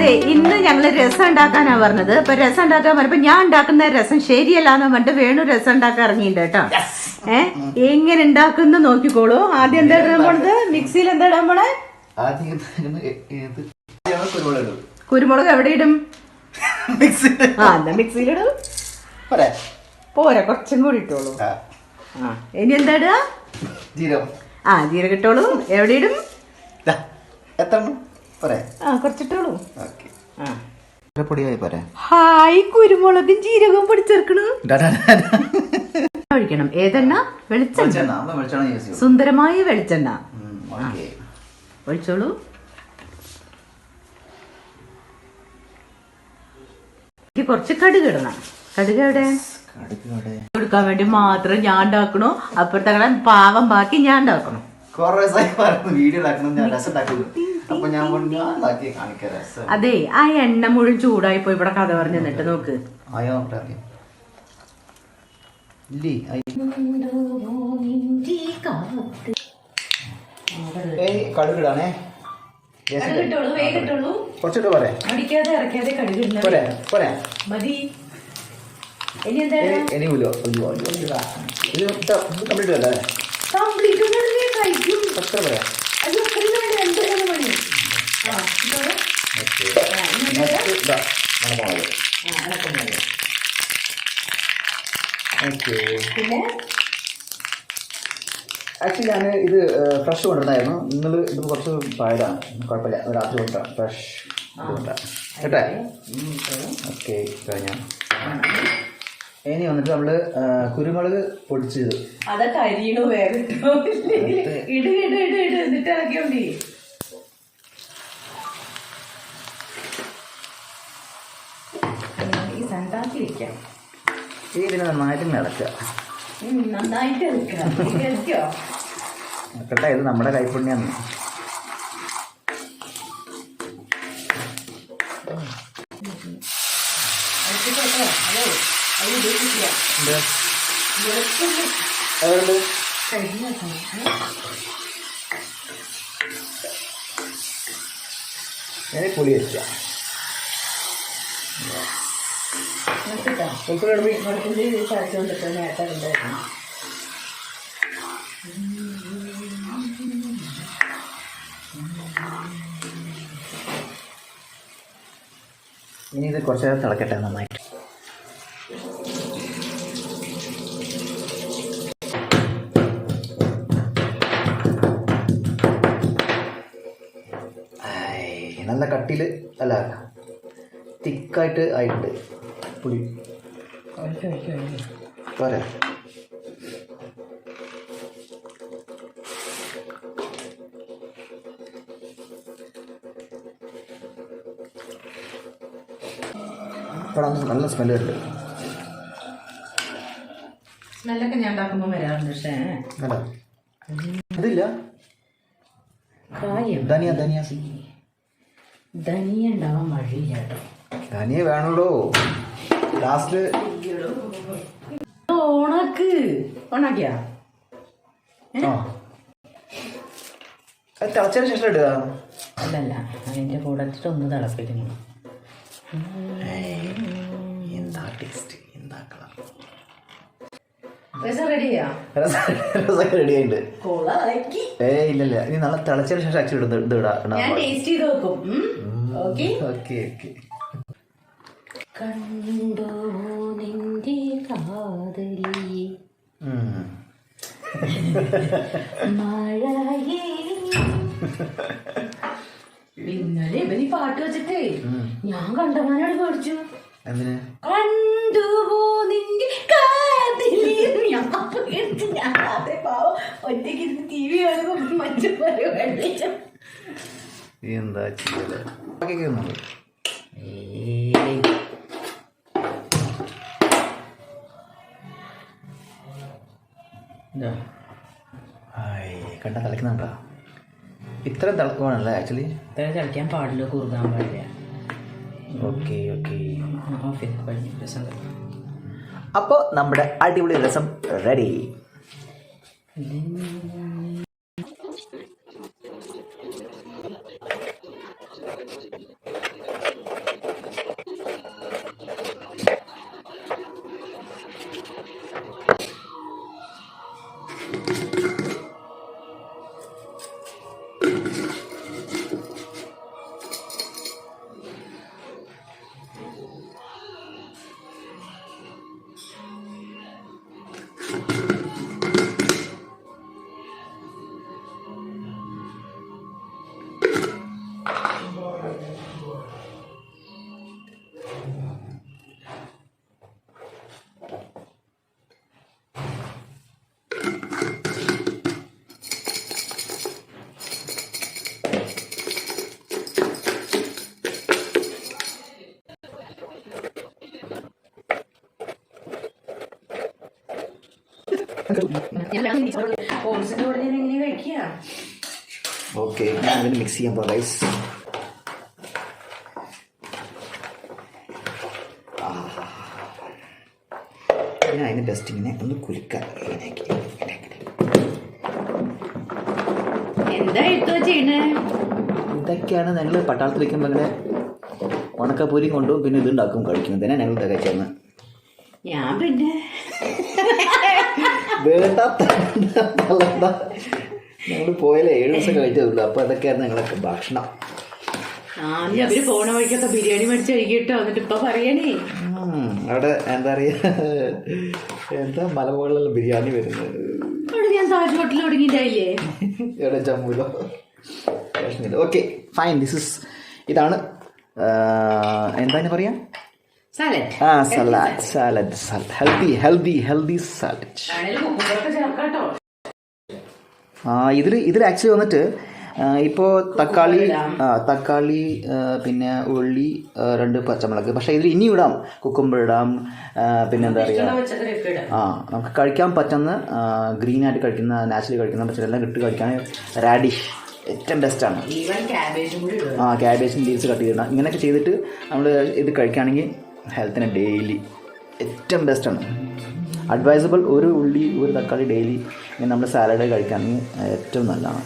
അതെ, ഇന്ന് ഞങ്ങള് രസം ഉണ്ടാക്കാനാ പറഞ്ഞത്. അപ്പൊ രസം ഉണ്ടാക്കാൻ പറഞ്ഞപ്പോ ഞാൻ ഉണ്ടാക്കുന്ന രസം ശരിയല്ലാന്ന് പറഞ്ഞിട്ട് വേണു രസം ഉണ്ടാക്കാൻ ഇറങ്ങിയിട്ടുണ്ട് കേട്ടോ. എങ്ങനെ ഉണ്ടാക്കുന്ന നോക്കിക്കോളൂ. ആദ്യം എന്താ ഇടാൻ പോണത്? മിക്സിയിൽ എന്താ ഇടാൻ പോണേ? കുരുമുളക് എവിടെ ഇടും? എന്നാ മിക്സിയിലിടും. പോരാ, കുറച്ചും കൂടി ഇട്ടോളൂ. ഇനി എന്താ ഇടുക? ജീരകം ഇട്ടോളൂ. എവിടെ ഇടും? കുറച്ചിട്ടോളൂ. ഹായ്, കുരുമുളകും ജീരകവും പൊടിച്ചേർക്കണു. ഒഴിക്കണം. ഏതെണ്ണ? വെളിച്ചെണ്ണ. സുന്ദരമായ വെളിച്ചെണ്ണ ഒഴിച്ചോളൂ. കുറച്ച് കടുക് ഇടണം. കടുക് എവിടെ? കൊടുക്കാൻ വേണ്ടി മാത്രം ഞാൻ ഉണ്ടാക്കണു. അപ്പുറത്തെ പാവം ബാക്കി ഞാൻ ഉണ്ടാക്കണം. അതെ, ആ എണ്ണ മുഴുവൻ ചൂടായിപ്പോ ഇവിടെ കഥ പറഞ്ഞു തന്നിട്ട് നോക്ക്. കടുകിടാണേ. കുറച്ചിട്ട് പോരെ? മതി. ആക്ച്വലി ഞാൻ ഇത് ഫ്രഷ് കൊണ്ടുവന്നായിരുന്നു. നിങ്ങൾ ഇത് കുറച്ച് പഴയതാണ്, കുഴപ്പമില്ല. രാത്രി കൊണ്ടാണ് ഫ്രഷ് കൊണ്ടാണ് കേട്ടെ. ഓക്കെ, കഴിഞ്ഞ ഇനി വന്നിട്ട് നമ്മള് കുരുമുളക് പൊടിച്ചത് ഇതിന് നന്നായിട്ട് ഇളക്കുക. കേട്ടെ, ഇത് നമ്മുടെ കൈപ്പുണ്യാണ്. പുളി വെച്ച ഇനി ഇത് കുറച്ച് നേരം തിളക്കട്ടെ നന്നായിട്ട്. നല്ല കട്ടിയിൽ അല്ല, തിക്കായിട്ട് ആയിട്ടുണ്ട് പുളി. പോരെ? നല്ല സ്മെല്ല് വരുന്നുണ്ട്. സ്മെല്ലൊക്കെ ഞാൻ ഉണ്ടാക്കുമ്പോൾ വരാറുണ്ട്. പക്ഷേ അതില്ല. ധനിയ ധനിയ ധനിയ ഉണ്ടാവാൻ വഴിയില്ല കേട്ടോ. ധനിയ വേണല്ലോ ലാസ്റ്റ്. ഓണാക്കിയാ അത് തിളച്ചതിന് ശേഷം ഇടുക. അല്ലല്ല, അതിൻ്റെ കൂടെ ഒന്ന് തിളപ്പിക്കണം. എന്താ ടേസ്റ്റ്, എന്താ കളർ. റെഡി ആയിട്ടുണ്ട്. ഇല്ലല്ല, ഇനി നല്ല തിളച്ചതിന് ശേഷം ആക്ച്വലി ഇത് ഇടാം. കണ്ടോ നിന്റെ കാതലി മഴയേ. ഇന്നലെ ഇവന് പാട്ട് വെച്ചിട്ടേ ഞാൻ കണ്ടമാനോട് പഠിച്ചു. കണ്ടുപോ നിന്റെ കാതലി. ഞാൻ അതേ പാവം ഒറ്റയ്ക്ക് ടി വി കാണുമ്പോ മറ്റു പരിപാടി. എന്താ ചെയ്യല്? കണ്ട തിളക്കുന്നുണ്ടോ? ഇത്ര തിളക്കുവാണല്ലേ ആക്ച്വലി. ഇത്ര തിളയ്ക്കാൻ പാടില്ല, കുറുകാൻ പാടില്ല. Okay okay. രസം. അപ്പോൾ നമ്മുടെ അടിപൊളി രസം റെഡി. ഓക്കെ, ഞാൻ ഇതിന് മിക്സ് ചെയ്യാൻ പോകാം ഗൈസ്. ഞാൻ അതിന് ബെസ്റ്റ് ഇങ്ങനെ ഒന്ന് കുലുക്കാൻ ഇതൊക്കെയാണ് ഞങ്ങൾ പട്ടാളത്തിൽ വയ്ക്കുമ്പോൾ അങ്ങനെ ഉണക്കപ്പൂരിയും കൊണ്ടുപോകും, പിന്നെ ഇതുണ്ടാക്കും കഴിക്കും. ഇതിനെ ഞങ്ങൾ തികച്ചെന്ന് ഞാൻ പിന്നെ ഞങ്ങൾ പോയാലേ 7 ദിവസം കഴിച്ചതുള്ളൂ. അപ്പോൾ അതൊക്കെയായിരുന്നു ഞങ്ങളൊക്കെ ഭക്ഷണം. അവര് പോണ വഴിക്കൊക്കെ ബിരിയാണി മേടിച്ച് കഴിക്കട്ടോ. എന്നിട്ട് ഇപ്പൊ പറയണേ അവിടെ എന്താ പറയാ, എന്താ മലമുകളിലുള്ള ബിരിയാണി വരുന്നത്. ഞാൻ താജ് ഹോട്ടലിൽ തുടങ്ങിയിട്ടായില്ലേ എവിടെ ജമ്മുലോ. ഓക്കെ ഫൈൻ, ഇതാണ് എന്താണ് പറയാ, സാലഡ്. Healthy salad. ഇതിൽ ആക്ച്വലി വന്നിട്ട് ഇപ്പോൾ തക്കാളി പിന്നെ ഉള്ളി 2 പച്ചമുളക്. പക്ഷേ ഇതിൽ ഇനി ഇടാം, കുക്കുംബർ ഇടാം, പിന്നെ എന്താ പറയുക, നമുക്ക് കഴിക്കാൻ പറ്റുന്ന ഗ്രീനായിട്ട് കഴിക്കുന്ന, നാച്ചുറലി കഴിക്കുന്ന പച്ചക്കറിയെല്ലാം ഇട്ട് കഴിക്കാൻ റാഡിഷ് ഏറ്റവും ബെസ്റ്റാണ്. ക്യാബേജും ലീവ്സ് കട്ട് ചെയ്തിടണം. ഇങ്ങനെയൊക്കെ ചെയ്തിട്ട് നമ്മൾ ഇത് കഴിക്കുകയാണെങ്കിൽ ഹെൽത്തിന് ഡെയിലി ഏറ്റവും ബെസ്റ്റാണ്. അഡ്വൈസബിൾ. ഒരു ഉള്ളി 1 തക്കാളി ഡെയിലി നമ്മൾ സാലഡ് കഴിക്കുകയാണെങ്കിൽ ഏറ്റവും നല്ലതാണ്.